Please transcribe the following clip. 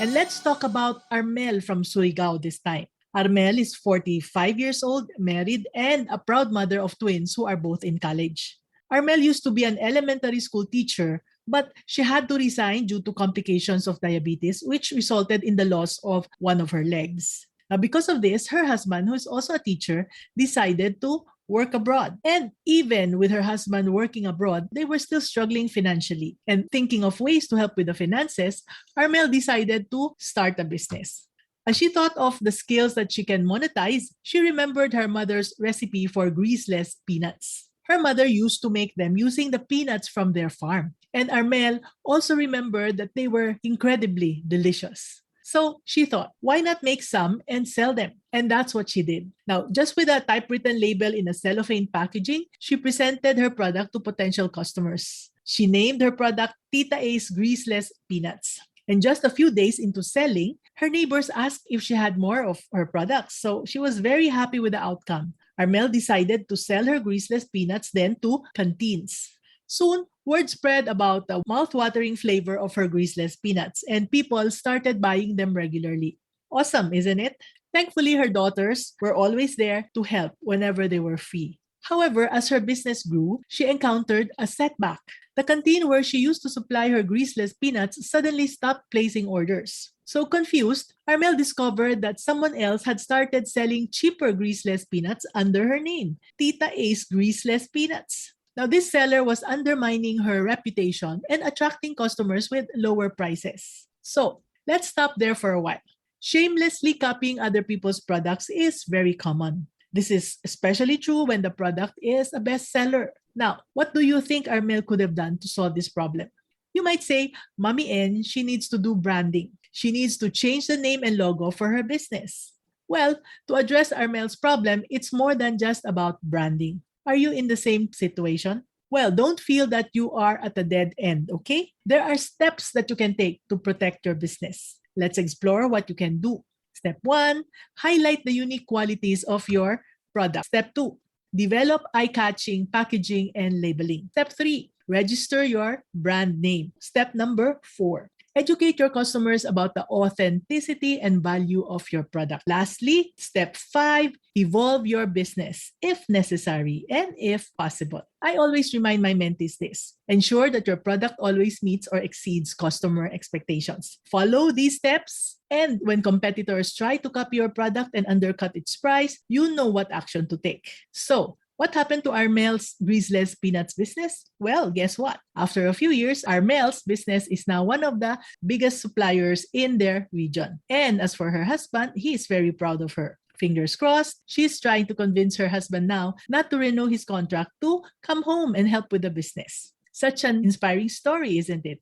And let's talk about Armel from Surigao this time. Armel is 45 years old, married, and a proud mother of twins who are both in college. Armel used to be an elementary school teacher, but she had to resign due to complications of diabetes, which resulted in the loss of one of her legs. Now, because of this, her husband, who is also a teacher, decided to work abroad. And even with her husband working abroad, they were still struggling financially. And thinking of ways to help with the finances, Armel decided to start a business. As she thought of the skills that she can monetize, she remembered her mother's recipe for greaseless peanuts. Her mother used to make them using the peanuts from their farm. And Armel also remembered that they were incredibly delicious. So she thought, why not make some and sell them? And that's what she did. Now, just with a typewritten label in a cellophane packaging, she presented her product to potential customers. She named her product Tita A's Greaseless Peanuts. And just a few days into selling, her neighbors asked if she had more of her products. So she was very happy with the outcome. Armel decided to sell her greaseless peanuts then to canteens. Soon, word spread about the mouth-watering flavor of her greaseless peanuts, and people started buying them regularly. Awesome, isn't it? Thankfully, her daughters were always there to help whenever they were free. However, as her business grew, she encountered a setback. The canteen where she used to supply her greaseless peanuts suddenly stopped placing orders. So confused, Armel discovered that someone else had started selling cheaper greaseless peanuts under her name, Tita A's Greaseless Peanuts. Now, this seller was undermining her reputation and attracting customers with lower prices. So, let's stop there for a while. Shamelessly copying other people's products is very common. This is especially true when the product is a bestseller. Now, what do you think Armel could have done to solve this problem? You might say, Mommy N, she needs to do branding. She needs to change the name and logo for her business. Well, to address Armel's problem, it's more than just about branding. Are you in the same situation? Well, don't feel that you are at a dead end, okay? There are steps that you can take to protect your business. Let's explore what you can do. Step 1, highlight the unique qualities of your product. Step 2, develop eye-catching packaging and labeling. Step 3, register your brand name. Step number 4, educate your customers about the authenticity and value of your product. Lastly, step 5, evolve your business if necessary and if possible. I always remind my mentees this. Ensure that your product always meets or exceeds customer expectations. Follow these steps, and when competitors try to copy your product and undercut its price, you know what action to take. So, what happened to Armel's Greaseless Peanuts business? Well, guess what? After a few years, Armel's business is now one of the biggest suppliers in their region. And as for her husband, he is very proud of her. Fingers crossed, she's trying to convince her husband now not to renew his contract to come home and help with the business. Such an inspiring story, isn't it?